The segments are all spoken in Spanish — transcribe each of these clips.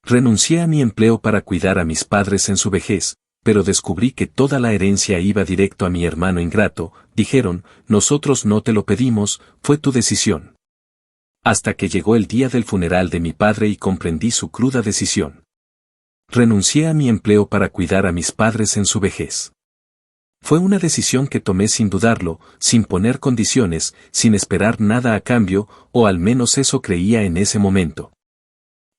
Renuncié a mi empleo para cuidar a mis padres en su vejez, pero descubrí que toda la herencia iba directo a mi hermano ingrato. Dijeron, nosotros no te lo pedimos, fue tu decisión. Hasta que llegó el día del funeral de mi padre y comprendí su cruda decisión. Renuncié a mi empleo para cuidar a mis padres en su vejez. Fue una decisión que tomé sin dudarlo, sin poner condiciones, sin esperar nada a cambio, o al menos eso creía en ese momento.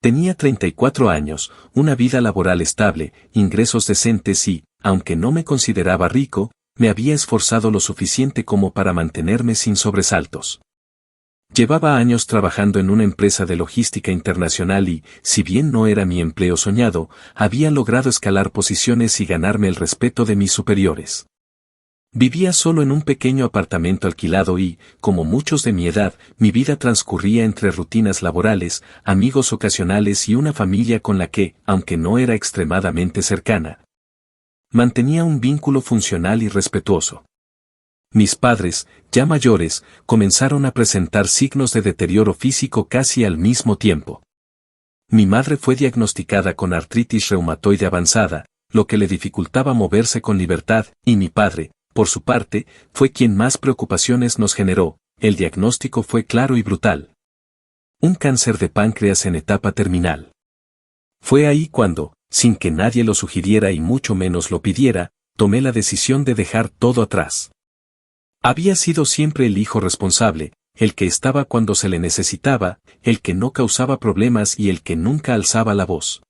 Tenía 34 años, una vida laboral estable, ingresos decentes y, aunque no me consideraba rico, me había esforzado lo suficiente como para mantenerme sin sobresaltos. Llevaba años trabajando en una empresa de logística internacional y, si bien no era mi empleo soñado, había logrado escalar posiciones y ganarme el respeto de mis superiores. Vivía solo en un pequeño apartamento alquilado y, como muchos de mi edad, mi vida transcurría entre rutinas laborales, amigos ocasionales y una familia con la que, aunque no era extremadamente cercana, mantenía un vínculo funcional y respetuoso. Mis padres, ya mayores, comenzaron a presentar signos de deterioro físico casi al mismo tiempo. Mi madre fue diagnosticada con artritis reumatoide avanzada, lo que le dificultaba moverse con libertad, y mi padre, por su parte, fue quien más preocupaciones nos generó. El diagnóstico fue claro y brutal. Un cáncer de páncreas en etapa terminal. Fue ahí cuando, sin que nadie lo sugiriera y mucho menos lo pidiera, tomé la decisión de dejar todo atrás. Había sido siempre el hijo responsable, el que estaba cuando se le necesitaba, el que no causaba problemas y el que nunca alzaba la voz.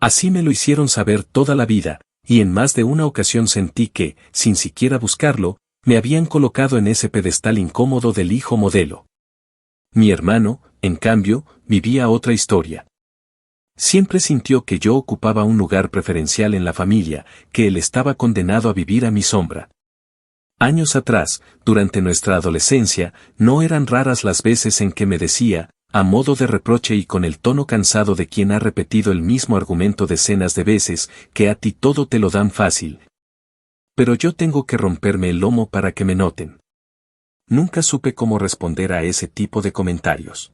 Así me lo hicieron saber toda la vida, y en más de una ocasión sentí que, sin siquiera buscarlo, me habían colocado en ese pedestal incómodo del hijo modelo. Mi hermano, en cambio, vivía otra historia. Siempre sintió que yo ocupaba un lugar preferencial en la familia, que él estaba condenado a vivir a mi sombra. Años atrás, durante nuestra adolescencia, no eran raras las veces en que me decía, a modo de reproche y con el tono cansado de quien ha repetido el mismo argumento decenas de veces, que a ti todo te lo dan fácil. Pero yo tengo que romperme el lomo para que me noten. Nunca supe cómo responder a ese tipo de comentarios.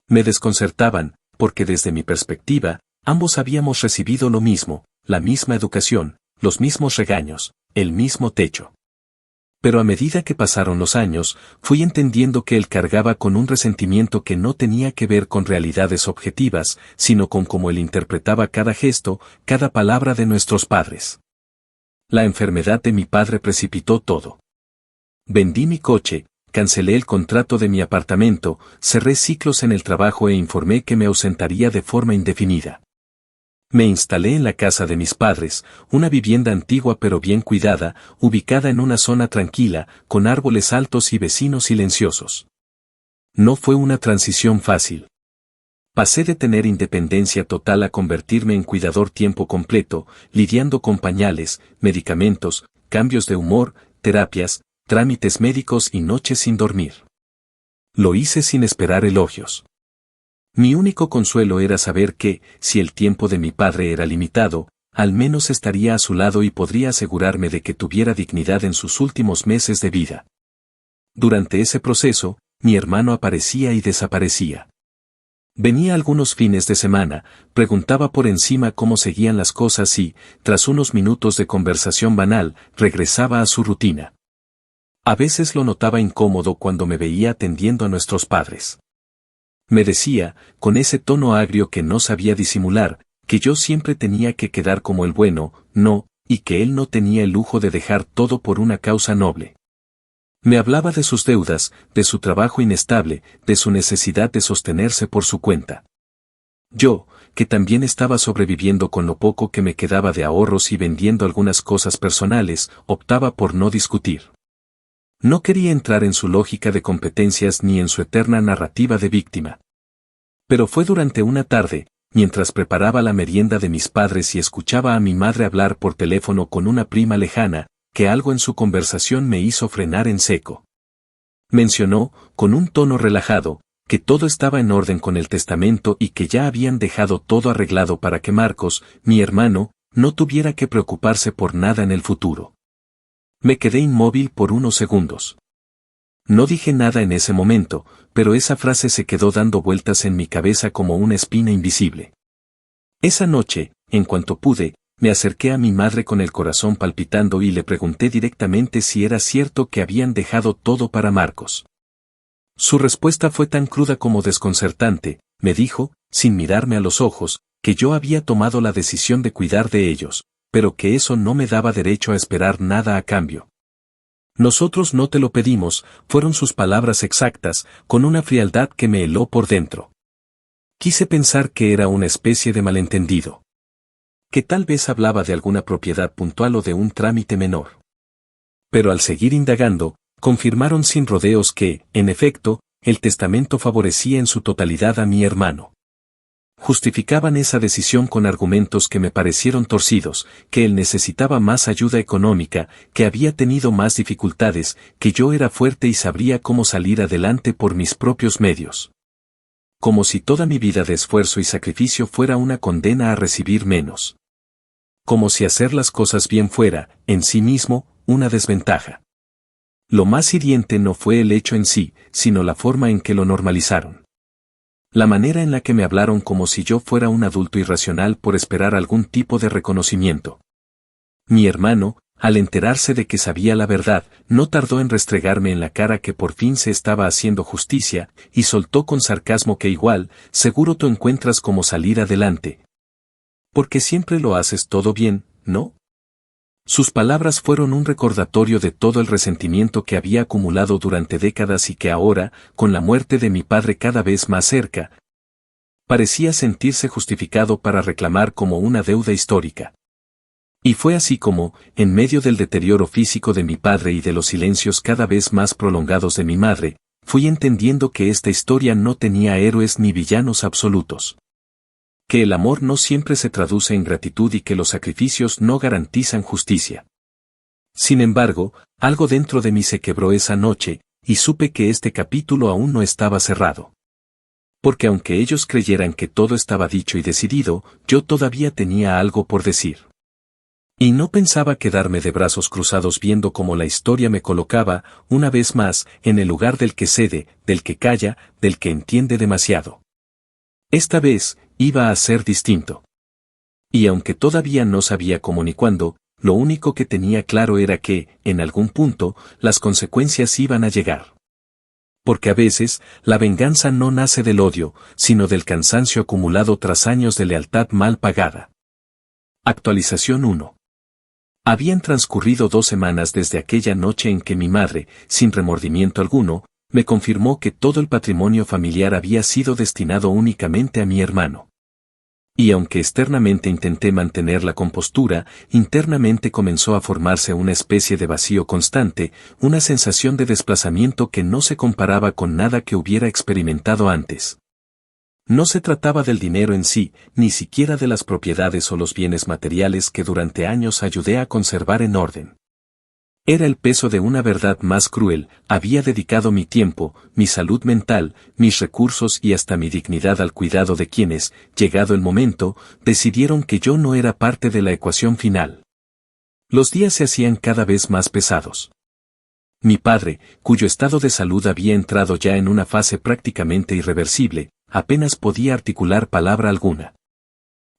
Me desconcertaban, porque desde mi perspectiva, ambos habíamos recibido lo mismo, la misma educación, los mismos regaños, el mismo techo. Pero a medida que pasaron los años, fui entendiendo que él cargaba con un resentimiento que no tenía que ver con realidades objetivas, sino con cómo él interpretaba cada gesto, cada palabra de nuestros padres. La enfermedad de mi padre precipitó todo. Vendí mi coche, cancelé el contrato de mi apartamento, cerré ciclos en el trabajo e informé que me ausentaría de forma indefinida. Me instalé en la casa de mis padres, una vivienda antigua pero bien cuidada, ubicada en una zona tranquila, con árboles altos y vecinos silenciosos. No fue una transición fácil. Pasé de tener independencia total a convertirme en cuidador tiempo completo, lidiando con pañales, medicamentos, cambios de humor, terapias, trámites médicos y noches sin dormir. Lo hice sin esperar elogios. Mi único consuelo era saber que, si el tiempo de mi padre era limitado, al menos estaría a su lado y podría asegurarme de que tuviera dignidad en sus últimos meses de vida. Durante ese proceso, mi hermano aparecía y desaparecía. Venía algunos fines de semana, preguntaba por encima cómo seguían las cosas y, tras unos minutos de conversación banal, regresaba a su rutina. A veces lo notaba incómodo cuando me veía atendiendo a nuestros padres. Me decía, con ese tono agrio que no sabía disimular, que yo siempre tenía que quedar como el bueno, no, y que él no tenía el lujo de dejar todo por una causa noble. Me hablaba de sus deudas, de su trabajo inestable, de su necesidad de sostenerse por su cuenta. Yo, que también estaba sobreviviendo con lo poco que me quedaba de ahorros y vendiendo algunas cosas personales, optaba por no discutir. No quería entrar en su lógica de competencias ni en su eterna narrativa de víctima. Pero fue durante una tarde, mientras preparaba la merienda de mis padres y escuchaba a mi madre hablar por teléfono con una prima lejana, que algo en su conversación me hizo frenar en seco. Mencionó, con un tono relajado, que todo estaba en orden con el testamento y que ya habían dejado todo arreglado para que Marcos, mi hermano, no tuviera que preocuparse por nada en el futuro. Me quedé inmóvil por unos segundos. No dije nada en ese momento, pero esa frase se quedó dando vueltas en mi cabeza como una espina invisible. Esa noche, en cuanto pude, me acerqué a mi madre con el corazón palpitando y le pregunté directamente si era cierto que habían dejado todo para Marcos. Su respuesta fue tan cruda como desconcertante, me dijo, sin mirarme a los ojos, que yo había tomado la decisión de cuidar de ellos, pero que eso no me daba derecho a esperar nada a cambio. Nosotros no te lo pedimos, fueron sus palabras exactas, con una frialdad que me heló por dentro. Quise pensar que era una especie de malentendido. Que tal vez hablaba de alguna propiedad puntual o de un trámite menor. Pero al seguir indagando, confirmaron sin rodeos que, en efecto, el testamento favorecía en su totalidad a mi hermano. Justificaban esa decisión con argumentos que me parecieron torcidos, que él necesitaba más ayuda económica, que había tenido más dificultades, que yo era fuerte y sabría cómo salir adelante por mis propios medios. Como si toda mi vida de esfuerzo y sacrificio fuera una condena a recibir menos. Como si hacer las cosas bien fuera, en sí mismo, una desventaja. Lo más hiriente no fue el hecho en sí, sino la forma en que lo normalizaron. La manera en la que me hablaron como si yo fuera un adulto irracional por esperar algún tipo de reconocimiento. Mi hermano, al enterarse de que sabía la verdad, no tardó en restregarme en la cara que por fin se estaba haciendo justicia, y soltó con sarcasmo que igual, seguro tú encuentras cómo salir adelante. Porque siempre lo haces todo bien, ¿no? Sus palabras fueron un recordatorio de todo el resentimiento que había acumulado durante décadas y que ahora, con la muerte de mi padre cada vez más cerca, parecía sentirse justificado para reclamar como una deuda histórica. Y fue así como, en medio del deterioro físico de mi padre y de los silencios cada vez más prolongados de mi madre, fui entendiendo que esta historia no tenía héroes ni villanos absolutos. Que el amor no siempre se traduce en gratitud y que los sacrificios no garantizan justicia. Sin embargo, algo dentro de mí se quebró esa noche, y supe que este capítulo aún no estaba cerrado. Porque aunque ellos creyeran que todo estaba dicho y decidido, yo todavía tenía algo por decir. Y no pensaba quedarme de brazos cruzados viendo cómo la historia me colocaba, una vez más, en el lugar del que cede, del que calla, del que entiende demasiado. Esta vez, iba a ser distinto. Y aunque todavía no sabía cómo ni cuándo, lo único que tenía claro era que, en algún punto, las consecuencias iban a llegar. Porque a veces, la venganza no nace del odio, sino del cansancio acumulado tras años de lealtad mal pagada. Actualización 1. Habían transcurrido 2 semanas desde aquella noche en que mi madre, sin remordimiento alguno, me confirmó que todo el patrimonio familiar había sido destinado únicamente a mi hermano. Y aunque externamente intenté mantener la compostura, internamente comenzó a formarse una especie de vacío constante, una sensación de desplazamiento que no se comparaba con nada que hubiera experimentado antes. No se trataba del dinero en sí, ni siquiera de las propiedades o los bienes materiales que durante años ayudé a conservar en orden. Era el peso de una verdad más cruel, había dedicado mi tiempo, mi salud mental, mis recursos y hasta mi dignidad al cuidado de quienes, llegado el momento, decidieron que yo no era parte de la ecuación final. Los días se hacían cada vez más pesados. Mi padre, cuyo estado de salud había entrado ya en una fase prácticamente irreversible, apenas podía articular palabra alguna.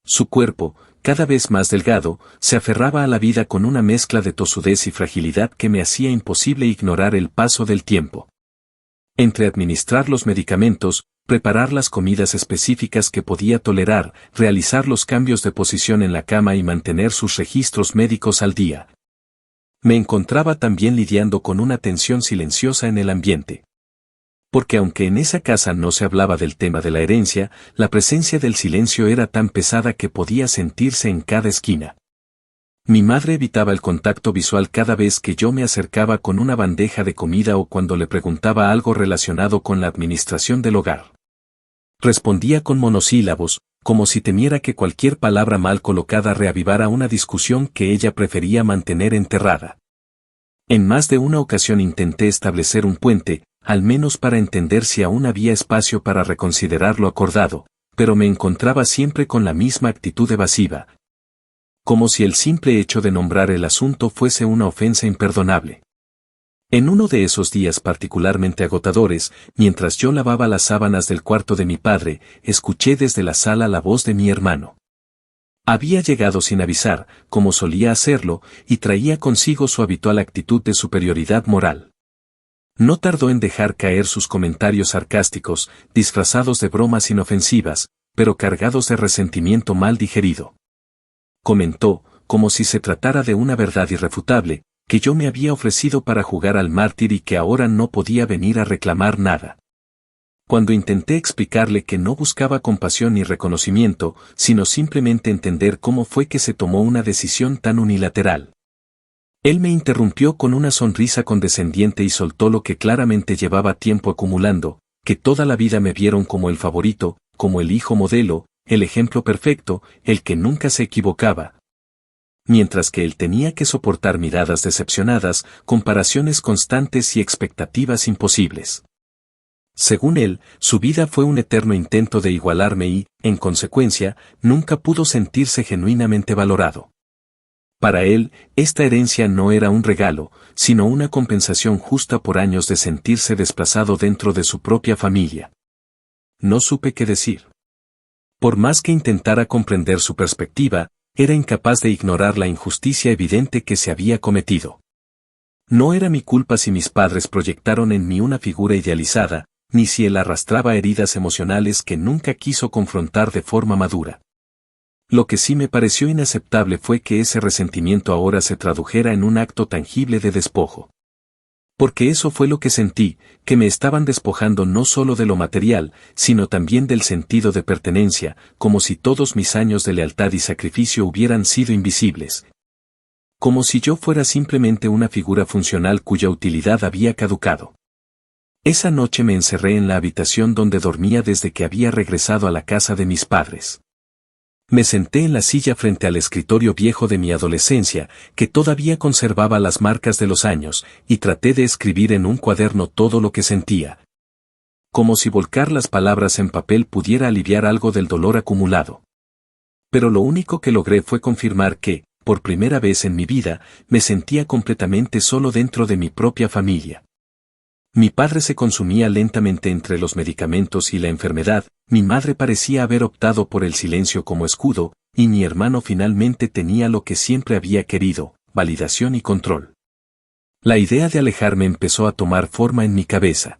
Su cuerpo, cada vez más delgado, se aferraba a la vida con una mezcla de tosudez y fragilidad que me hacía imposible ignorar el paso del tiempo. Entre administrar los medicamentos, preparar las comidas específicas que podía tolerar, realizar los cambios de posición en la cama y mantener sus registros médicos al día. Me encontraba también lidiando con una tensión silenciosa en el ambiente. Porque aunque en esa casa no se hablaba del tema de la herencia, la presencia del silencio era tan pesada que podía sentirse en cada esquina. Mi madre evitaba el contacto visual cada vez que yo me acercaba con una bandeja de comida o cuando le preguntaba algo relacionado con la administración del hogar. Respondía con monosílabos, como si temiera que cualquier palabra mal colocada reavivara una discusión que ella prefería mantener enterrada. En más de una ocasión intenté establecer un puente, al menos para entender si aún había espacio para reconsiderar lo acordado, pero me encontraba siempre con la misma actitud evasiva. Como si el simple hecho de nombrar el asunto fuese una ofensa imperdonable. En uno de esos días particularmente agotadores, mientras yo lavaba las sábanas del cuarto de mi padre, escuché desde la sala la voz de mi hermano. Había llegado sin avisar, como solía hacerlo, y traía consigo su habitual actitud de superioridad moral. No tardó en dejar caer sus comentarios sarcásticos, disfrazados de bromas inofensivas, pero cargados de resentimiento mal digerido. Comentó, como si se tratara de una verdad irrefutable, que yo me había ofrecido para jugar al mártir y que ahora no podía venir a reclamar nada. Cuando intenté explicarle que no buscaba compasión ni reconocimiento, sino simplemente entender cómo fue que se tomó una decisión tan unilateral. Él me interrumpió con una sonrisa condescendiente y soltó lo que claramente llevaba tiempo acumulando, que toda la vida me vieron como el favorito, como el hijo modelo, el ejemplo perfecto, el que nunca se equivocaba. Mientras que él tenía que soportar miradas decepcionadas, comparaciones constantes y expectativas imposibles. Según él, su vida fue un eterno intento de igualarme y, en consecuencia, nunca pudo sentirse genuinamente valorado. Para él, esta herencia no era un regalo, sino una compensación justa por años de sentirse desplazado dentro de su propia familia. No supe qué decir. Por más que intentara comprender su perspectiva, era incapaz de ignorar la injusticia evidente que se había cometido. No era mi culpa si mis padres proyectaron en mí una figura idealizada, ni si él arrastraba heridas emocionales que nunca quiso confrontar de forma madura. Lo que sí me pareció inaceptable fue que ese resentimiento ahora se tradujera en un acto tangible de despojo. Porque eso fue lo que sentí, que me estaban despojando no solo de lo material, sino también del sentido de pertenencia, como si todos mis años de lealtad y sacrificio hubieran sido invisibles. Como si yo fuera simplemente una figura funcional cuya utilidad había caducado. Esa noche me encerré en la habitación donde dormía desde que había regresado a la casa de mis padres. Me senté en la silla frente al escritorio viejo de mi adolescencia, que todavía conservaba las marcas de los años, y traté de escribir en un cuaderno todo lo que sentía. Como si volcar las palabras en papel pudiera aliviar algo del dolor acumulado. Pero lo único que logré fue confirmar que, por primera vez en mi vida, me sentía completamente solo dentro de mi propia familia. Mi padre se consumía lentamente entre los medicamentos y la enfermedad, mi madre parecía haber optado por el silencio como escudo, y mi hermano finalmente tenía lo que siempre había querido, validación y control. La idea de alejarme empezó a tomar forma en mi cabeza.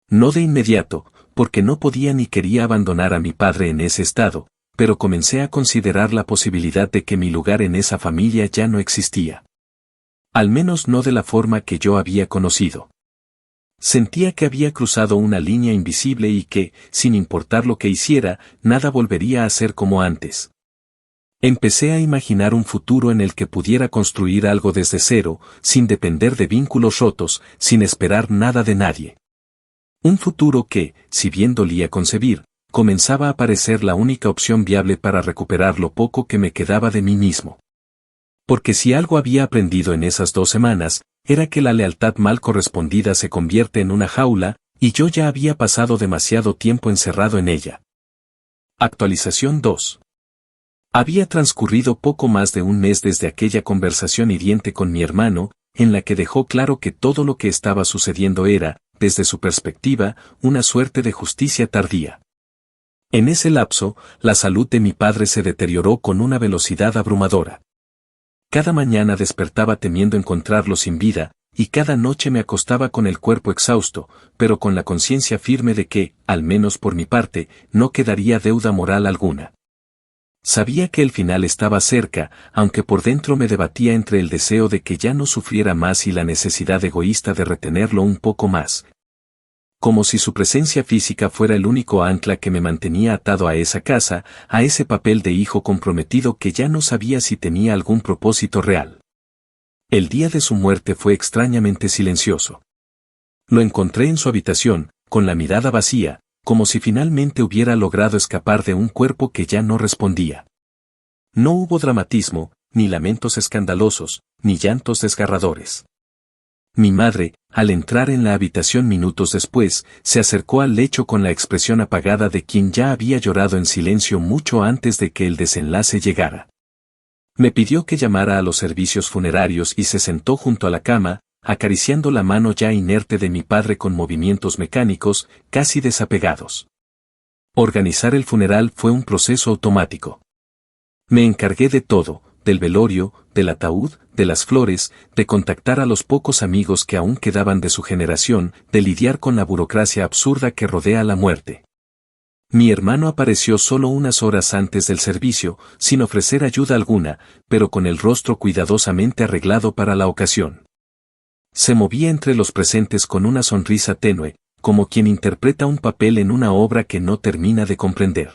No de inmediato, porque no podía ni quería abandonar a mi padre en ese estado, pero comencé a considerar la posibilidad de que mi lugar en esa familia ya no existía. Al menos no de la forma que yo había conocido. Sentía que había cruzado una línea invisible y que, sin importar lo que hiciera, nada volvería a ser como antes. Empecé a imaginar un futuro en el que pudiera construir algo desde cero, sin depender de vínculos rotos, sin esperar nada de nadie. Un futuro que, si bien dolía concebir, comenzaba a parecer la única opción viable para recuperar lo poco que me quedaba de mí mismo. Porque si algo había aprendido en esas 2 semanas, era que la lealtad mal correspondida se convierte en una jaula, y yo ya había pasado demasiado tiempo encerrado en ella. Actualización 2. Había transcurrido poco más de un mes desde aquella conversación hiriente con mi hermano, en la que dejó claro que todo lo que estaba sucediendo era, desde su perspectiva, una suerte de justicia tardía. En ese lapso, la salud de mi padre se deterioró con una velocidad abrumadora. Cada mañana despertaba temiendo encontrarlo sin vida, y cada noche me acostaba con el cuerpo exhausto, pero con la conciencia firme de que, al menos por mi parte, no quedaría deuda moral alguna. Sabía que el final estaba cerca, aunque por dentro me debatía entre el deseo de que ya no sufriera más y la necesidad egoísta de retenerlo un poco más. Como si su presencia física fuera el único ancla que me mantenía atado a esa casa, a ese papel de hijo comprometido que ya no sabía si tenía algún propósito real. El día de su muerte fue extrañamente silencioso. Lo encontré en su habitación, con la mirada vacía, como si finalmente hubiera logrado escapar de un cuerpo que ya no respondía. No hubo dramatismo, ni lamentos escandalosos, ni llantos desgarradores. Mi madre, al entrar en la habitación minutos después, se acercó al lecho con la expresión apagada de quien ya había llorado en silencio mucho antes de que el desenlace llegara. Me pidió que llamara a los servicios funerarios y se sentó junto a la cama, acariciando la mano ya inerte de mi padre con movimientos mecánicos, casi desapegados. Organizar el funeral fue un proceso automático. Me encargué de todo, del velorio, del ataúd, de las flores, de contactar a los pocos amigos que aún quedaban de su generación, de lidiar con la burocracia absurda que rodea la muerte. Mi hermano apareció solo unas horas antes del servicio, sin ofrecer ayuda alguna, pero con el rostro cuidadosamente arreglado para la ocasión. Se movía entre los presentes con una sonrisa tenue, como quien interpreta un papel en una obra que no termina de comprender.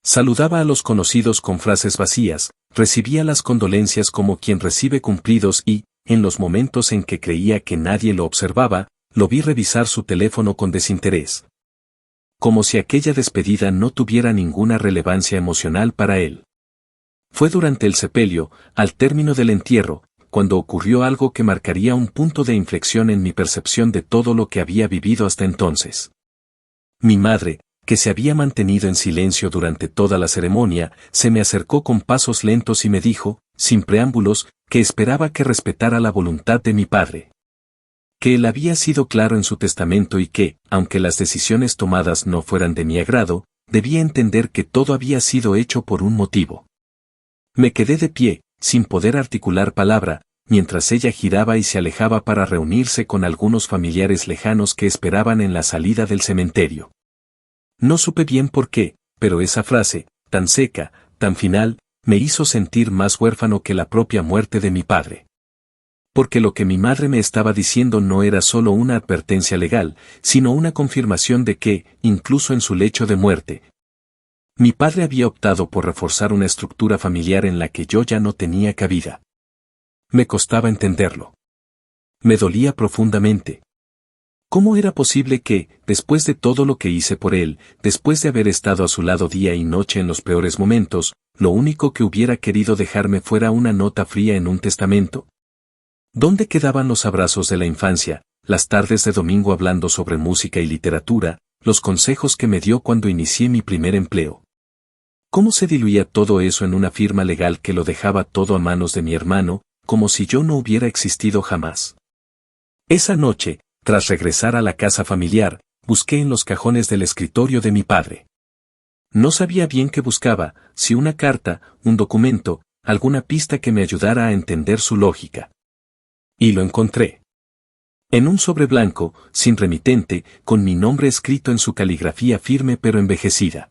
Saludaba a los conocidos con frases vacías, recibía las condolencias como quien recibe cumplidos y, en los momentos en que creía que nadie lo observaba, lo vi revisar su teléfono con desinterés. Como si aquella despedida no tuviera ninguna relevancia emocional para él. Fue durante el sepelio, al término del entierro, cuando ocurrió algo que marcaría un punto de inflexión en mi percepción de todo lo que había vivido hasta entonces. Mi madre, que se había mantenido en silencio durante toda la ceremonia, se me acercó con pasos lentos y me dijo, sin preámbulos, que esperaba que respetara la voluntad de mi padre. Que él había sido claro en su testamento y que, aunque las decisiones tomadas no fueran de mi agrado, debía entender que todo había sido hecho por un motivo. Me quedé de pie, sin poder articular palabra, mientras ella giraba y se alejaba para reunirse con algunos familiares lejanos que esperaban en la salida del cementerio. No supe bien por qué, pero esa frase, tan seca, tan final, me hizo sentir más huérfano que la propia muerte de mi padre. Porque lo que mi madre me estaba diciendo no era solo una advertencia legal, sino una confirmación de que, incluso en su lecho de muerte, mi padre había optado por reforzar una estructura familiar en la que yo ya no tenía cabida. Me costaba entenderlo. Me dolía profundamente. ¿Cómo era posible que, después de todo lo que hice por él, después de haber estado a su lado día y noche en los peores momentos, lo único que hubiera querido dejarme fuera una nota fría en un testamento? ¿Dónde quedaban los abrazos de la infancia, las tardes de domingo hablando sobre música y literatura, los consejos que me dio cuando inicié mi primer empleo? ¿Cómo se diluía todo eso en una firma legal que lo dejaba todo a manos de mi hermano, como si yo no hubiera existido jamás? Esa noche, tras regresar a la casa familiar, busqué en los cajones del escritorio de mi padre. No sabía bien qué buscaba, si una carta, un documento, alguna pista que me ayudara a entender su lógica. Y lo encontré. En un sobre blanco, sin remitente, con mi nombre escrito en su caligrafía firme pero envejecida.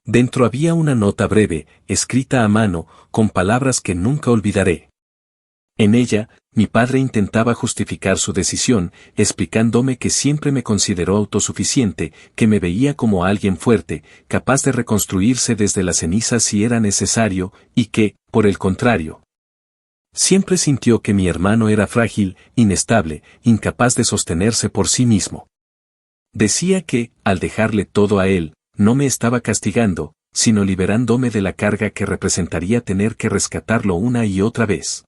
Dentro había una nota breve, escrita a mano, con palabras que nunca olvidaré. En ella, mi padre intentaba justificar su decisión, explicándome que siempre me consideró autosuficiente, que me veía como alguien fuerte, capaz de reconstruirse desde las cenizas si era necesario, y que, por el contrario, siempre sintió que mi hermano era frágil, inestable, incapaz de sostenerse por sí mismo. Decía que, al dejarle todo a él, no me estaba castigando, sino liberándome de la carga que representaría tener que rescatarlo una y otra vez.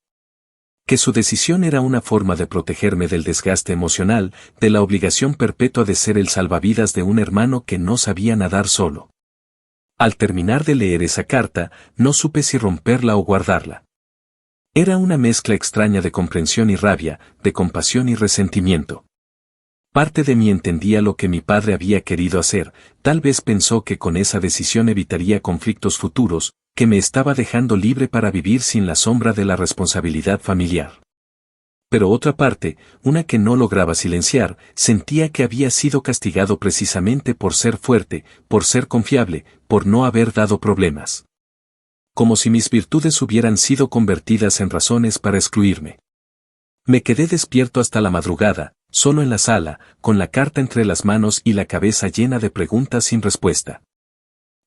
Que su decisión era una forma de protegerme del desgaste emocional, de la obligación perpetua de ser el salvavidas de un hermano que no sabía nadar solo. Al terminar de leer esa carta, no supe si romperla o guardarla. Era una mezcla extraña de comprensión y rabia, de compasión y resentimiento. Parte de mí entendía lo que mi padre había querido hacer, tal vez pensó que con esa decisión evitaría conflictos futuros, que me estaba dejando libre para vivir sin la sombra de la responsabilidad familiar. Pero otra parte, una que no lograba silenciar, sentía que había sido castigado precisamente por ser fuerte, por ser confiable, por no haber dado problemas. Como si mis virtudes hubieran sido convertidas en razones para excluirme. Me quedé despierto hasta la madrugada, solo en la sala, con la carta entre las manos y la cabeza llena de preguntas sin respuesta.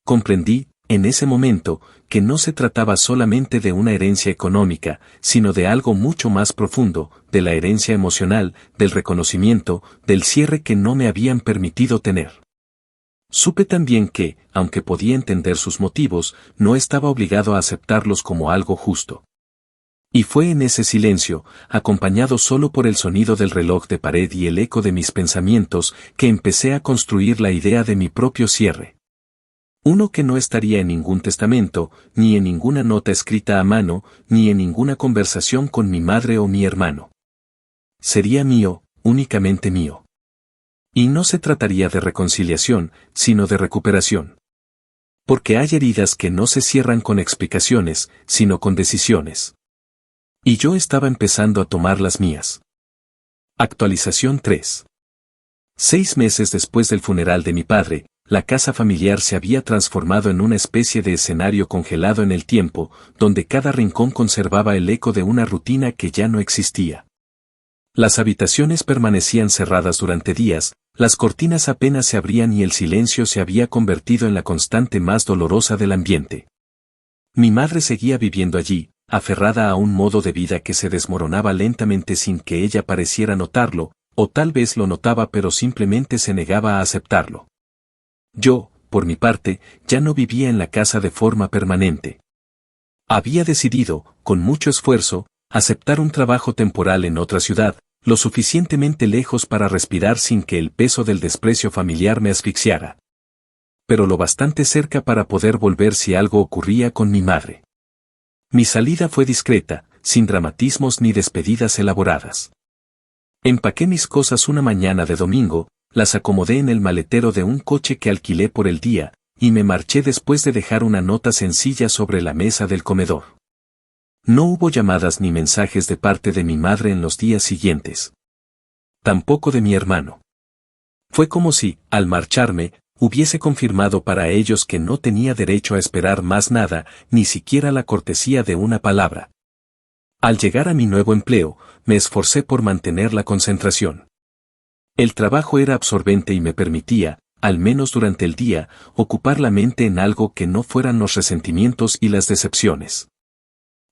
Comprendí, en ese momento, que no se trataba solamente de una herencia económica, sino de algo mucho más profundo, de la herencia emocional, del reconocimiento, del cierre que no me habían permitido tener. Supe también que, aunque podía entender sus motivos, no estaba obligado a aceptarlos como algo justo. Y fue en ese silencio, acompañado solo por el sonido del reloj de pared y el eco de mis pensamientos, que empecé a construir la idea de mi propio cierre. Uno que no estaría en ningún testamento, ni en ninguna nota escrita a mano, ni en ninguna conversación con mi madre o mi hermano. Sería mío, únicamente mío. Y no se trataría de reconciliación, sino de recuperación. Porque hay heridas que no se cierran con explicaciones, sino con decisiones. Y yo estaba empezando a tomar las mías. Actualización 3. 6 meses después del funeral de mi padre, la casa familiar se había transformado en una especie de escenario congelado en el tiempo, donde cada rincón conservaba el eco de una rutina que ya no existía. Las habitaciones permanecían cerradas durante días, las cortinas apenas se abrían y el silencio se había convertido en la constante más dolorosa del ambiente. Mi madre seguía viviendo allí, aferrada a un modo de vida que se desmoronaba lentamente sin que ella pareciera notarlo, o tal vez lo notaba pero simplemente se negaba a aceptarlo. Yo, por mi parte, ya no vivía en la casa de forma permanente. Había decidido, con mucho esfuerzo, aceptar un trabajo temporal en otra ciudad, lo suficientemente lejos para respirar sin que el peso del desprecio familiar me asfixiara. Pero lo bastante cerca para poder volver si algo ocurría con mi madre. Mi salida fue discreta, sin dramatismos ni despedidas elaboradas. Empaqué mis cosas una mañana de domingo, las acomodé en el maletero de un coche que alquilé por el día, y me marché después de dejar una nota sencilla sobre la mesa del comedor. No hubo llamadas ni mensajes de parte de mi madre en los días siguientes. Tampoco de mi hermano. Fue como si, al marcharme, hubiese confirmado para ellos que no tenía derecho a esperar más nada, ni siquiera la cortesía de una palabra. Al llegar a mi nuevo empleo, me esforcé por mantener la concentración. El trabajo era absorbente y me permitía, al menos durante el día, ocupar la mente en algo que no fueran los resentimientos y las decepciones.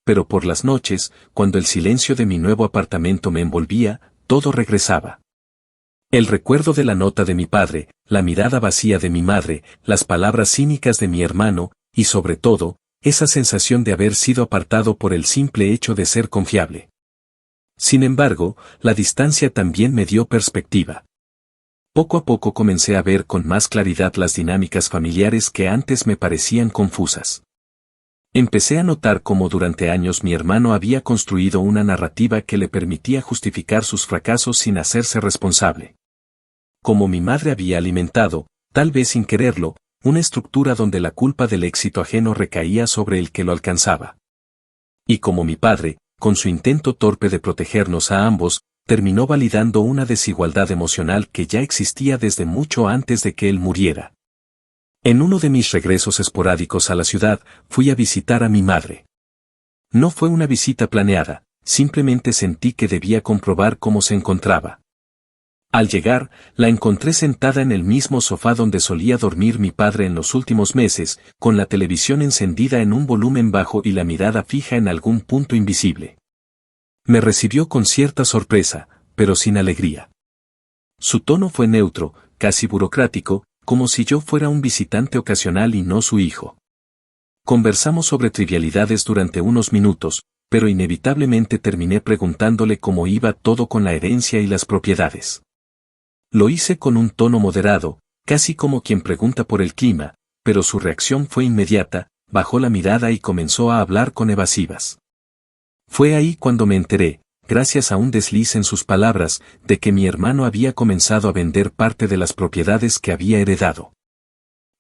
Pero por las noches, cuando el silencio de mi nuevo apartamento me envolvía, todo regresaba. El recuerdo de la nota de mi padre, la mirada vacía de mi madre, las palabras cínicas de mi hermano, y sobre todo, esa sensación de haber sido apartado por el simple hecho de ser confiable. Sin embargo, la distancia también me dio perspectiva. Poco a poco comencé a ver con más claridad las dinámicas familiares que antes me parecían confusas. Empecé a notar cómo durante años mi hermano había construido una narrativa que le permitía justificar sus fracasos sin hacerse responsable. Como mi madre había alimentado, tal vez sin quererlo, una estructura donde la culpa del éxito ajeno recaía sobre el que lo alcanzaba. Y como mi padre, con su intento torpe de protegernos a ambos, terminó validando una desigualdad emocional que ya existía desde mucho antes de que él muriera. En uno de mis regresos esporádicos a la ciudad, fui a visitar a mi madre. No fue una visita planeada, simplemente sentí que debía comprobar cómo se encontraba. Al llegar, la encontré sentada en el mismo sofá donde solía dormir mi padre en los últimos meses, con la televisión encendida en un volumen bajo y la mirada fija en algún punto invisible. Me recibió con cierta sorpresa, pero sin alegría. Su tono fue neutro, casi burocrático, como si yo fuera un visitante ocasional y no su hijo. Conversamos sobre trivialidades durante unos minutos, pero inevitablemente terminé preguntándole cómo iba todo con la herencia y las propiedades. Lo hice con un tono moderado, casi como quien pregunta por el clima, pero su reacción fue inmediata, bajó la mirada y comenzó a hablar con evasivas. Fue ahí cuando me enteré, gracias a un desliz en sus palabras, de que mi hermano había comenzado a vender parte de las propiedades que había heredado.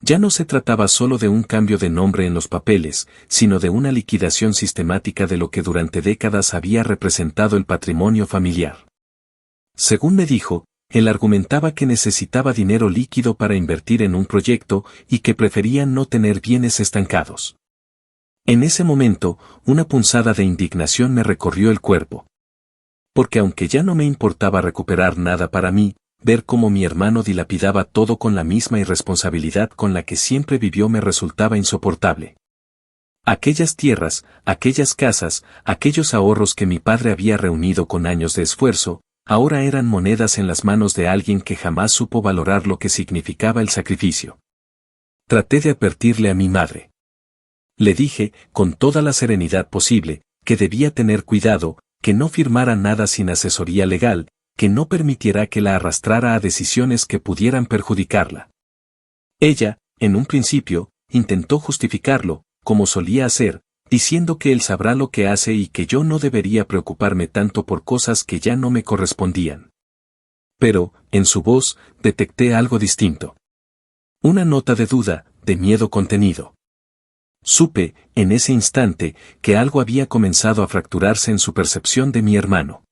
Ya no se trataba solo de un cambio de nombre en los papeles, sino de una liquidación sistemática de lo que durante décadas había representado el patrimonio familiar. Según me dijo, él argumentaba que necesitaba dinero líquido para invertir en un proyecto y que prefería no tener bienes estancados. En ese momento, una punzada de indignación me recorrió el cuerpo. Porque aunque ya no me importaba recuperar nada para mí, ver cómo mi hermano dilapidaba todo con la misma irresponsabilidad con la que siempre vivió me resultaba insoportable. Aquellas tierras, aquellas casas, aquellos ahorros que mi padre había reunido con años de esfuerzo, ahora eran monedas en las manos de alguien que jamás supo valorar lo que significaba el sacrificio. Traté de advertirle a mi madre. Le dije, con toda la serenidad posible, que debía tener cuidado, que no firmara nada sin asesoría legal, que no permitiera que la arrastrara a decisiones que pudieran perjudicarla. Ella, en un principio, intentó justificarlo, como solía hacer, diciendo que él sabrá lo que hace y que yo no debería preocuparme tanto por cosas que ya no me correspondían. Pero, en su voz, detecté algo distinto. Una nota de duda, de miedo contenido. Supe, en ese instante, que algo había comenzado a fracturarse en su percepción de mi hermano.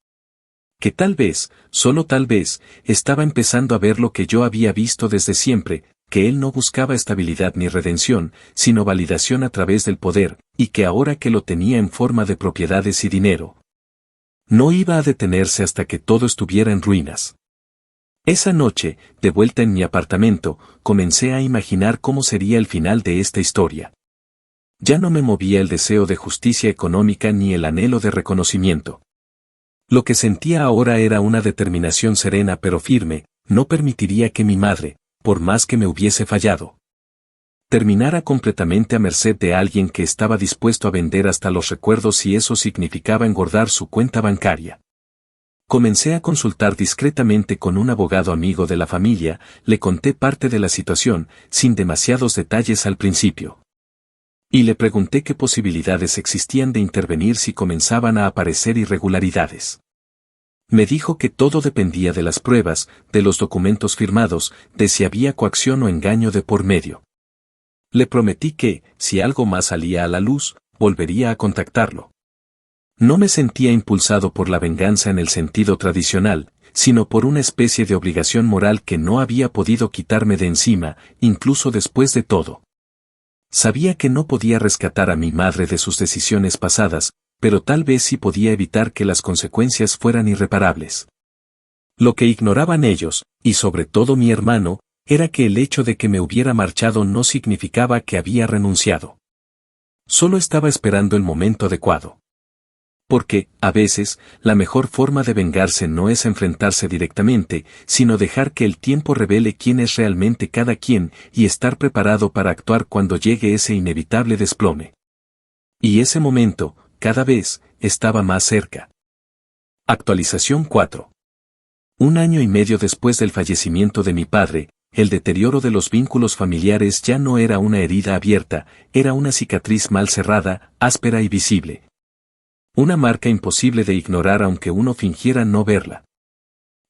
Que tal vez, solo tal vez, estaba empezando a ver lo que yo había visto desde siempre, que él no buscaba estabilidad ni redención, sino validación a través del poder, y que ahora que lo tenía en forma de propiedades y dinero, no iba a detenerse hasta que todo estuviera en ruinas. Esa noche, de vuelta en mi apartamento, comencé a imaginar cómo sería el final de esta historia. Ya no me movía el deseo de justicia económica ni el anhelo de reconocimiento. Lo que sentía ahora era una determinación serena pero firme. No permitiría que mi madre, por más que me hubiese fallado, terminara completamente a merced de alguien que estaba dispuesto a vender hasta los recuerdos si eso significaba engordar su cuenta bancaria. Comencé a consultar discretamente con un abogado amigo de la familia, le conté parte de la situación, sin demasiados detalles al principio. Y le pregunté qué posibilidades existían de intervenir si comenzaban a aparecer irregularidades. Me dijo que todo dependía de las pruebas, de los documentos firmados, de si había coacción o engaño de por medio. Le prometí que, si algo más salía a la luz, volvería a contactarlo. No me sentía impulsado por la venganza en el sentido tradicional, sino por una especie de obligación moral que no había podido quitarme de encima, incluso después de todo. Sabía que no podía rescatar a mi madre de sus decisiones pasadas, pero tal vez sí podía evitar que las consecuencias fueran irreparables. Lo que ignoraban ellos, y sobre todo mi hermano, era que el hecho de que me hubiera marchado no significaba que había renunciado. Solo estaba esperando el momento adecuado. Porque, a veces, la mejor forma de vengarse no es enfrentarse directamente, sino dejar que el tiempo revele quién es realmente cada quien y estar preparado para actuar cuando llegue ese inevitable desplome. Y ese momento, cada vez, estaba más cerca. Actualización 4. 1 año y medio después del fallecimiento de mi padre, el deterioro de los vínculos familiares ya no era una herida abierta, era una cicatriz mal cerrada, áspera y visible. Una marca imposible de ignorar aunque uno fingiera no verla.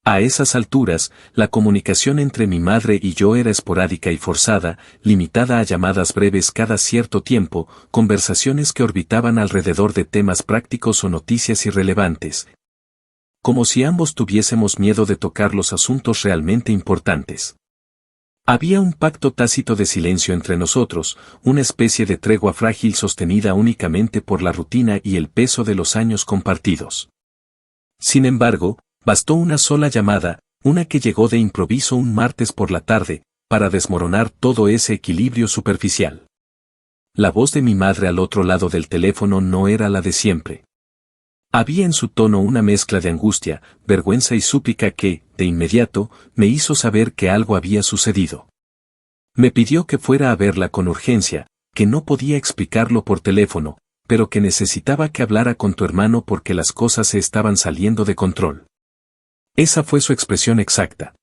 A esas alturas, la comunicación entre mi madre y yo era esporádica y forzada, limitada a llamadas breves cada cierto tiempo, conversaciones que orbitaban alrededor de temas prácticos o noticias irrelevantes. Como si ambos tuviésemos miedo de tocar los asuntos realmente importantes. Había un pacto tácito de silencio entre nosotros, una especie de tregua frágil sostenida únicamente por la rutina y el peso de los años compartidos. Sin embargo, bastó una sola llamada, una que llegó de improviso un martes por la tarde, para desmoronar todo ese equilibrio superficial. La voz de mi madre al otro lado del teléfono no era la de siempre. Había en su tono una mezcla de angustia, vergüenza y súplica que, de inmediato, me hizo saber que algo había sucedido. Me pidió que fuera a verla con urgencia, que no podía explicarlo por teléfono, pero que necesitaba que hablara con tu hermano porque las cosas se estaban saliendo de control. Esa fue su expresión exacta.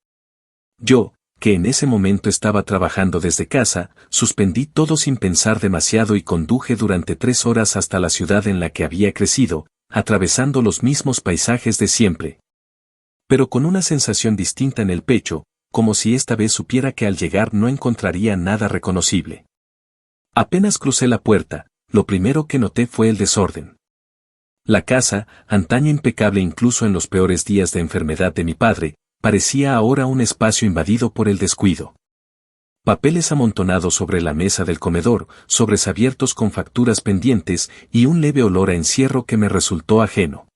Yo, que en ese momento estaba trabajando desde casa, suspendí todo sin pensar demasiado y conduje durante 3 horas hasta la ciudad en la que había crecido, atravesando los mismos paisajes de siempre. Pero con una sensación distinta en el pecho, como si esta vez supiera que al llegar no encontraría nada reconocible. Apenas crucé la puerta, lo primero que noté fue el desorden. La casa, antaño impecable incluso en los peores días de enfermedad de mi padre, parecía ahora un espacio invadido por el descuido. Papeles amontonados sobre la mesa del comedor, sobres abiertos con facturas pendientes y un leve olor a encierro que me resultó ajeno.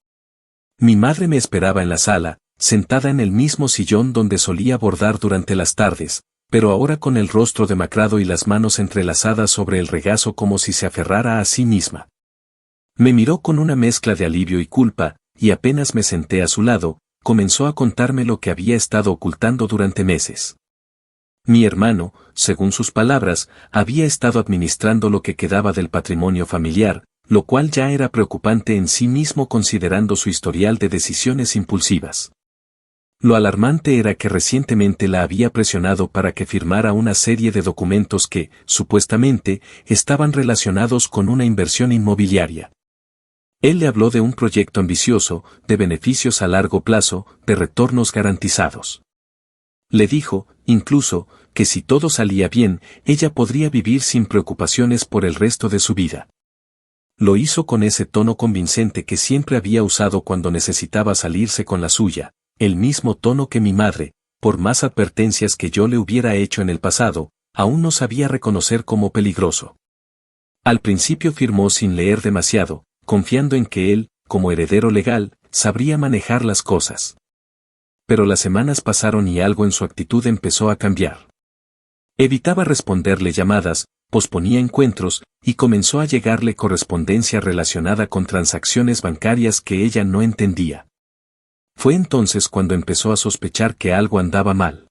Mi madre me esperaba en la sala, sentada en el mismo sillón donde solía bordar durante las tardes, pero ahora con el rostro demacrado y las manos entrelazadas sobre el regazo como si se aferrara a sí misma. Me miró con una mezcla de alivio y culpa, y apenas me senté a su lado, comenzó a contarme lo que había estado ocultando durante meses. Mi hermano, según sus palabras, había estado administrando lo que quedaba del patrimonio familiar, lo cual ya era preocupante en sí mismo considerando su historial de decisiones impulsivas. Lo alarmante era que recientemente la había presionado para que firmara una serie de documentos que, supuestamente, estaban relacionados con una inversión inmobiliaria. Él le habló de un proyecto ambicioso, de beneficios a largo plazo, de retornos garantizados. Le dijo, incluso, que si todo salía bien, ella podría vivir sin preocupaciones por el resto de su vida. Lo hizo con ese tono convincente que siempre había usado cuando necesitaba salirse con la suya, el mismo tono que mi madre, por más advertencias que yo le hubiera hecho en el pasado, aún no sabía reconocer como peligroso. Al principio firmó sin leer demasiado, confiando en que él, como heredero legal, sabría manejar las cosas. Pero las semanas pasaron y algo en su actitud empezó a cambiar. Evitaba responderle llamadas, posponía encuentros, y comenzó a llegarle correspondencia relacionada con transacciones bancarias que ella no entendía. Fue entonces cuando empezó a sospechar que algo andaba mal.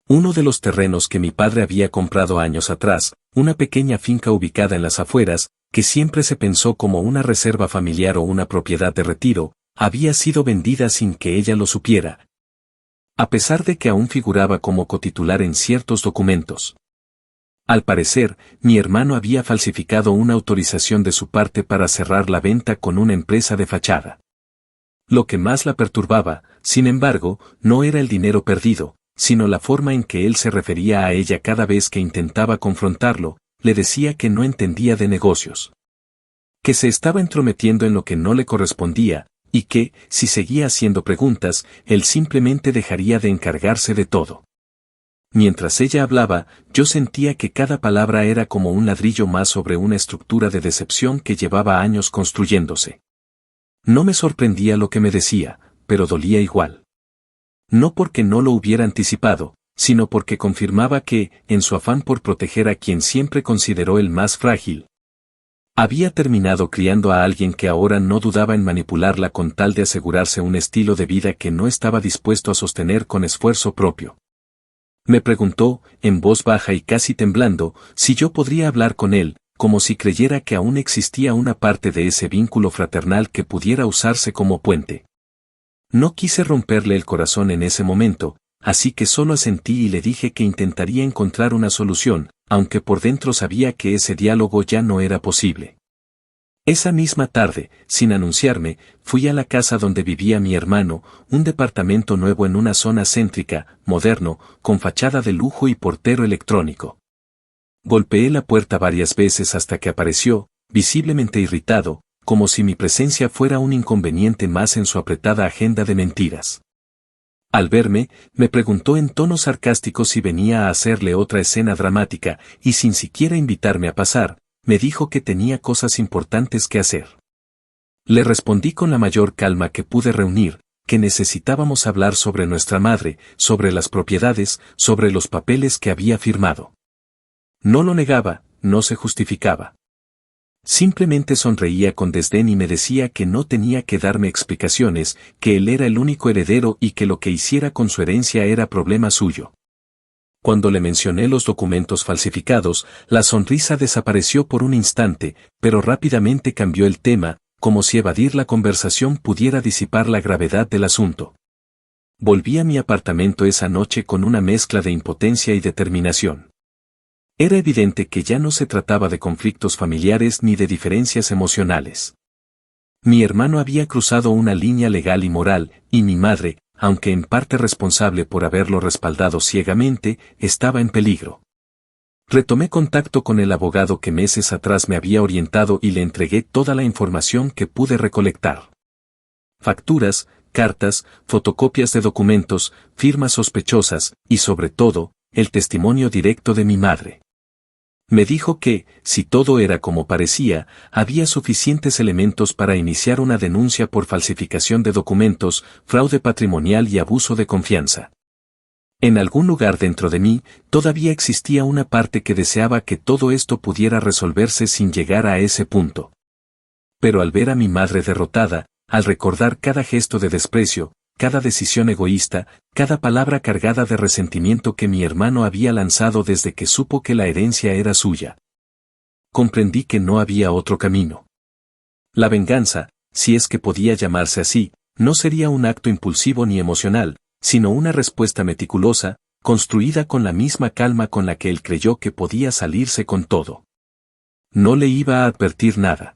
Uno de los terrenos que mi padre había comprado años atrás, una pequeña finca ubicada en las afueras, que siempre se pensó como una reserva familiar o una propiedad de retiro, había sido vendida sin que ella lo supiera, a pesar de que aún figuraba como cotitular en ciertos documentos. Al parecer, mi hermano había falsificado una autorización de su parte para cerrar la venta con una empresa de fachada. Lo que más la perturbaba, sin embargo, no era el dinero perdido, sino la forma en que él se refería a ella cada vez que intentaba confrontarlo, le decía que no entendía de negocios, que se estaba entrometiendo en lo que no le correspondía, y que, si seguía haciendo preguntas, él simplemente dejaría de encargarse de todo. Mientras ella hablaba, yo sentía que cada palabra era como un ladrillo más sobre una estructura de decepción que llevaba años construyéndose. No me sorprendía lo que me decía, pero dolía igual. No porque no lo hubiera anticipado, sino porque confirmaba que, en su afán por proteger a quien siempre consideró el más frágil, había terminado criando a alguien que ahora no dudaba en manipularla con tal de asegurarse un estilo de vida que no estaba dispuesto a sostener con esfuerzo propio. Me preguntó, en voz baja y casi temblando, si yo podría hablar con él, como si creyera que aún existía una parte de ese vínculo fraternal que pudiera usarse como puente. No quise romperle el corazón en ese momento, así que solo asentí y le dije que intentaría encontrar una solución, aunque por dentro sabía que ese diálogo ya no era posible. Esa misma tarde, sin anunciarme, fui a la casa donde vivía mi hermano, un departamento nuevo en una zona céntrica, moderno, con fachada de lujo y portero electrónico. Golpeé la puerta varias veces hasta que apareció, visiblemente irritado, como si mi presencia fuera un inconveniente más en su apretada agenda de mentiras. Al verme, me preguntó en tono sarcástico si venía a hacerle otra escena dramática, y sin siquiera invitarme a pasar, me dijo que tenía cosas importantes que hacer. Le respondí con la mayor calma que pude reunir, que necesitábamos hablar sobre nuestra madre, sobre las propiedades, sobre los papeles que había firmado. No lo negaba, no se justificaba. Simplemente sonreía con desdén y me decía que no tenía que darme explicaciones, que él era el único heredero y que lo que hiciera con su herencia era problema suyo. Cuando le mencioné los documentos falsificados, la sonrisa desapareció por un instante, pero rápidamente cambió el tema, como si evadir la conversación pudiera disipar la gravedad del asunto. Volví a mi apartamento esa noche con una mezcla de impotencia y determinación. Era evidente que ya no se trataba de conflictos familiares ni de diferencias emocionales. Mi hermano había cruzado una línea legal y moral, y mi madre, aunque en parte responsable por haberlo respaldado ciegamente, estaba en peligro. Retomé contacto con el abogado que meses atrás me había orientado y le entregué toda la información que pude recolectar. Facturas, cartas, fotocopias de documentos, firmas sospechosas, y sobre todo, el testimonio directo de mi madre. Me dijo que, si todo era como parecía, había suficientes elementos para iniciar una denuncia por falsificación de documentos, fraude patrimonial y abuso de confianza. En algún lugar dentro de mí, todavía existía una parte que deseaba que todo esto pudiera resolverse sin llegar a ese punto. Pero al ver a mi madre derrotada, al recordar cada gesto de desprecio, cada decisión egoísta, cada palabra cargada de resentimiento que mi hermano había lanzado desde que supo que la herencia era suya, comprendí que no había otro camino. La venganza, si es que podía llamarse así, no sería un acto impulsivo ni emocional, sino una respuesta meticulosa, construida con la misma calma con la que él creyó que podía salirse con todo. No le iba a advertir nada.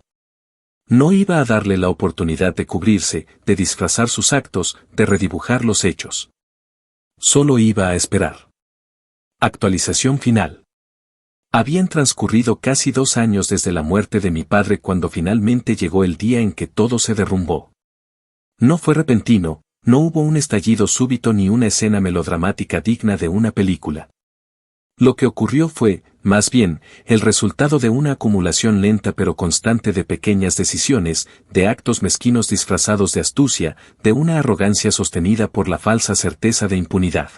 No iba a darle la oportunidad de cubrirse, de disfrazar sus actos, de redibujar los hechos. Solo iba a esperar. Actualización final. Habían transcurrido casi 2 años desde la muerte de mi padre cuando finalmente llegó el día en que todo se derrumbó. No fue repentino, no hubo un estallido súbito ni una escena melodramática digna de una película. Lo que ocurrió fue, más bien, el resultado de una acumulación lenta pero constante de pequeñas decisiones, de actos mezquinos disfrazados de astucia, de una arrogancia sostenida por la falsa certeza de impunidad.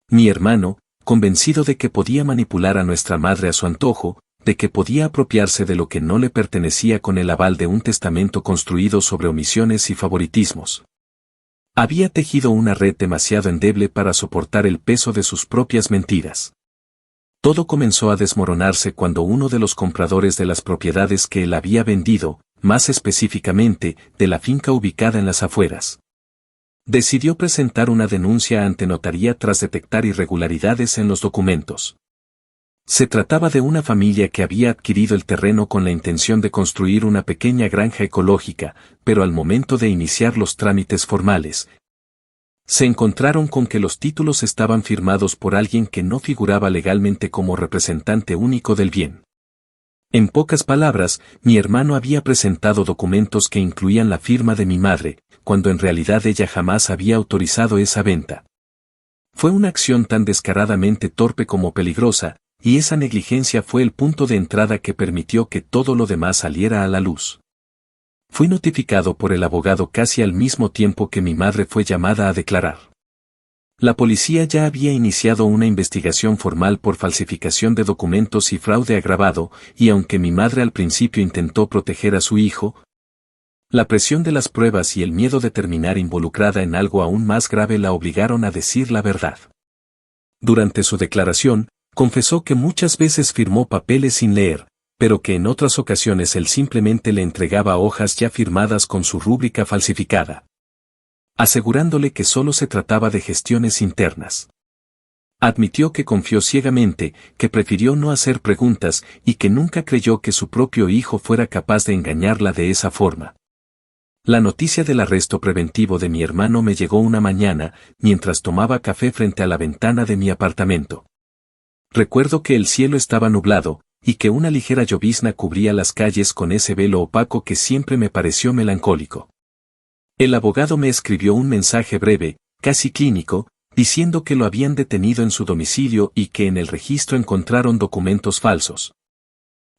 Mi hermano, convencido de que podía manipular a nuestra madre a su antojo, de que podía apropiarse de lo que no le pertenecía con el aval de un testamento construido sobre omisiones y favoritismos. Había tejido una red demasiado endeble para soportar el peso de sus propias mentiras. Todo comenzó a desmoronarse cuando uno de los compradores de las propiedades que él había vendido, más específicamente, de la finca ubicada en las afueras, decidió presentar una denuncia ante notaría tras detectar irregularidades en los documentos. Se trataba de una familia que había adquirido el terreno con la intención de construir una pequeña granja ecológica, pero al momento de iniciar los trámites formales, se encontraron con que los títulos estaban firmados por alguien que no figuraba legalmente como representante único del bien. En pocas palabras, mi hermano había presentado documentos que incluían la firma de mi madre, cuando en realidad ella jamás había autorizado esa venta. Fue una acción tan descaradamente torpe como peligrosa, y esa negligencia fue el punto de entrada que permitió que todo lo demás saliera a la luz. Fui notificado por el abogado casi al mismo tiempo que mi madre fue llamada a declarar. La policía ya había iniciado una investigación formal por falsificación de documentos y fraude agravado, y aunque mi madre al principio intentó proteger a su hijo, la presión de las pruebas y el miedo de terminar involucrada en algo aún más grave la obligaron a decir la verdad. Durante su declaración, confesó que muchas veces firmó papeles sin leer, pero que en otras ocasiones él simplemente le entregaba hojas ya firmadas con su rúbrica falsificada, asegurándole que solo se trataba de gestiones internas. Admitió que confió ciegamente, que prefirió no hacer preguntas y que nunca creyó que su propio hijo fuera capaz de engañarla de esa forma. La noticia del arresto preventivo de mi hermano me llegó una mañana, mientras tomaba café frente a la ventana de mi apartamento. Recuerdo que el cielo estaba nublado, y que una ligera llovizna cubría las calles con ese velo opaco que siempre me pareció melancólico. El abogado me escribió un mensaje breve, casi clínico, diciendo que lo habían detenido en su domicilio y que en el registro encontraron documentos falsos.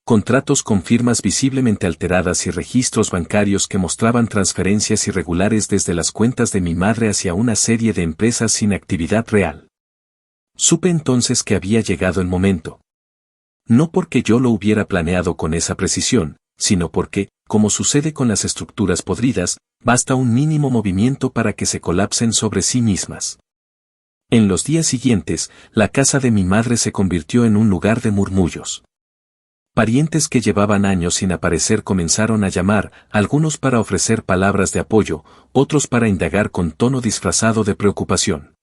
Contratos con firmas visiblemente alteradas y registros bancarios que mostraban transferencias irregulares desde las cuentas de mi madre hacia una serie de empresas sin actividad real. Supe entonces que había llegado el momento. No porque yo lo hubiera planeado con esa precisión, sino porque, como sucede con las estructuras podridas, basta un mínimo movimiento para que se colapsen sobre sí mismas. En los días siguientes, la casa de mi madre se convirtió en un lugar de murmullos. Parientes que llevaban años sin aparecer comenzaron a llamar, algunos para ofrecer palabras de apoyo, otros para indagar con tono disfrazado de preocupación.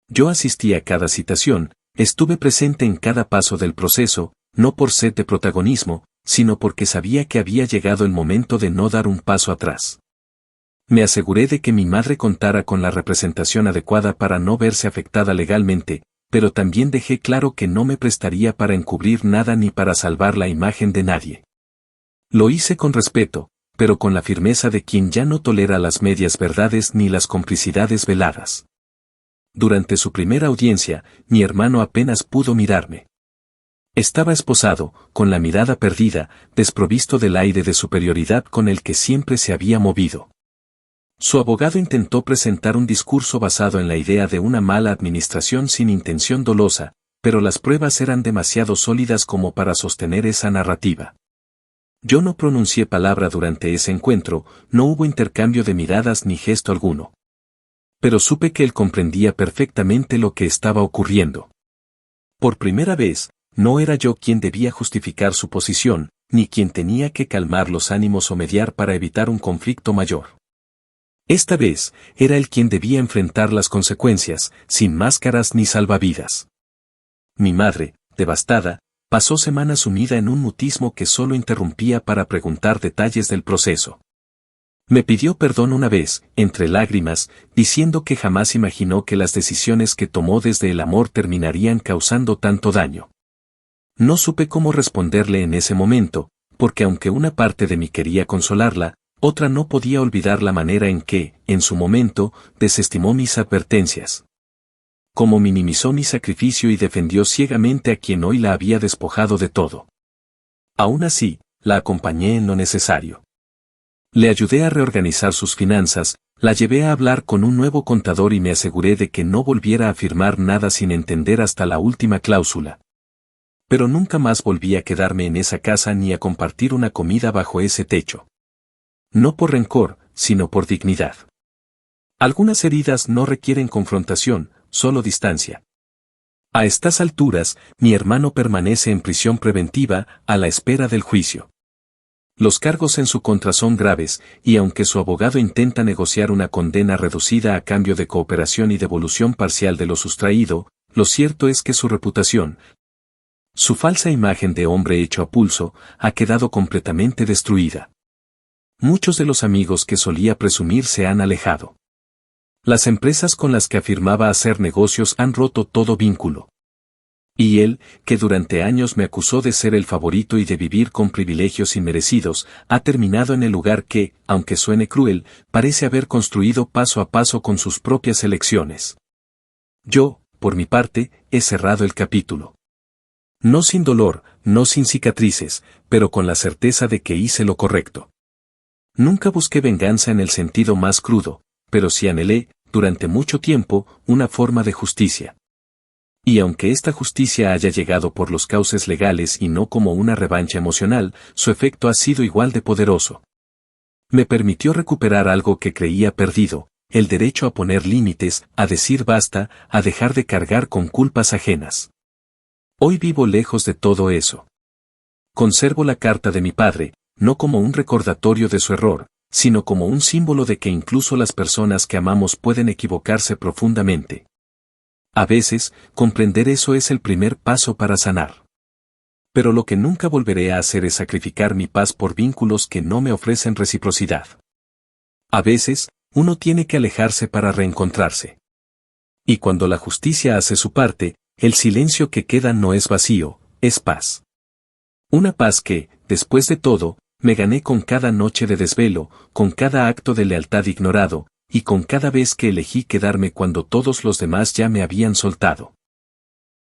Yo asistí a cada citación, estuve presente en cada paso del proceso, no por sed de protagonismo, sino porque sabía que había llegado el momento de no dar un paso atrás. Me aseguré de que mi madre contara con la representación adecuada para no verse afectada legalmente, pero también dejé claro que no me prestaría para encubrir nada ni para salvar la imagen de nadie. Lo hice con respeto, pero con la firmeza de quien ya no tolera las medias verdades ni las complicidades veladas. Durante su primera audiencia, mi hermano apenas pudo mirarme. Estaba esposado, con la mirada perdida, desprovisto del aire de superioridad con el que siempre se había movido. Su abogado intentó presentar un discurso basado en la idea de una mala administración sin intención dolosa, pero las pruebas eran demasiado sólidas como para sostener esa narrativa. Yo no pronuncié palabra durante ese encuentro, no hubo intercambio de miradas ni gesto alguno. Pero supe que él comprendía perfectamente lo que estaba ocurriendo. Por primera vez, no era yo quien debía justificar su posición, ni quien tenía que calmar los ánimos o mediar para evitar un conflicto mayor. Esta vez, era él quien debía enfrentar las consecuencias, sin máscaras ni salvavidas. Mi madre, devastada, pasó semanas sumida en un mutismo que solo interrumpía para preguntar detalles del proceso. Me pidió perdón una vez, entre lágrimas, diciendo que jamás imaginó que las decisiones que tomó desde el amor terminarían causando tanto daño. No supe cómo responderle en ese momento, porque aunque una parte de mí quería consolarla, otra no podía olvidar la manera en que, en su momento, desestimó mis advertencias. Cómo minimizó mi sacrificio y defendió ciegamente a quien hoy la había despojado de todo. Aún así, la acompañé en lo necesario. Le ayudé a reorganizar sus finanzas, la llevé a hablar con un nuevo contador y me aseguré de que no volviera a firmar nada sin entender hasta la última cláusula. Pero nunca más volví a quedarme en esa casa ni a compartir una comida bajo ese techo. No por rencor, sino por dignidad. Algunas heridas no requieren confrontación, solo distancia. A estas alturas, mi hermano permanece en prisión preventiva, a la espera del juicio. Los cargos en su contra son graves, y aunque su abogado intenta negociar una condena reducida a cambio de cooperación y devolución parcial de lo sustraído, lo cierto es que su reputación, su falsa imagen de hombre hecho a pulso, ha quedado completamente destruida. Muchos de los amigos que solía presumir se han alejado. Las empresas con las que afirmaba hacer negocios han roto todo vínculo. Y él, que durante años me acusó de ser el favorito y de vivir con privilegios inmerecidos, ha terminado en el lugar que, aunque suene cruel, parece haber construido paso a paso con sus propias elecciones. Yo, por mi parte, he cerrado el capítulo. No sin dolor, no sin cicatrices, pero con la certeza de que hice lo correcto. Nunca busqué venganza en el sentido más crudo, pero sí anhelé, durante mucho tiempo, una forma de justicia. Y aunque esta justicia haya llegado por los cauces legales y no como una revancha emocional, su efecto ha sido igual de poderoso. Me permitió recuperar algo que creía perdido, el derecho a poner límites, a decir basta, a dejar de cargar con culpas ajenas. Hoy vivo lejos de todo eso. Conservo la carta de mi padre, no como un recordatorio de su error, sino como un símbolo de que incluso las personas que amamos pueden equivocarse profundamente. A veces, comprender eso es el primer paso para sanar. Pero lo que nunca volveré a hacer es sacrificar mi paz por vínculos que no me ofrecen reciprocidad. A veces, uno tiene que alejarse para reencontrarse. Y cuando la justicia hace su parte, el silencio que queda no es vacío, es paz. Una paz que, después de todo, me gané con cada noche de desvelo, con cada acto de lealtad ignorado, y con cada vez que elegí quedarme cuando todos los demás ya me habían soltado.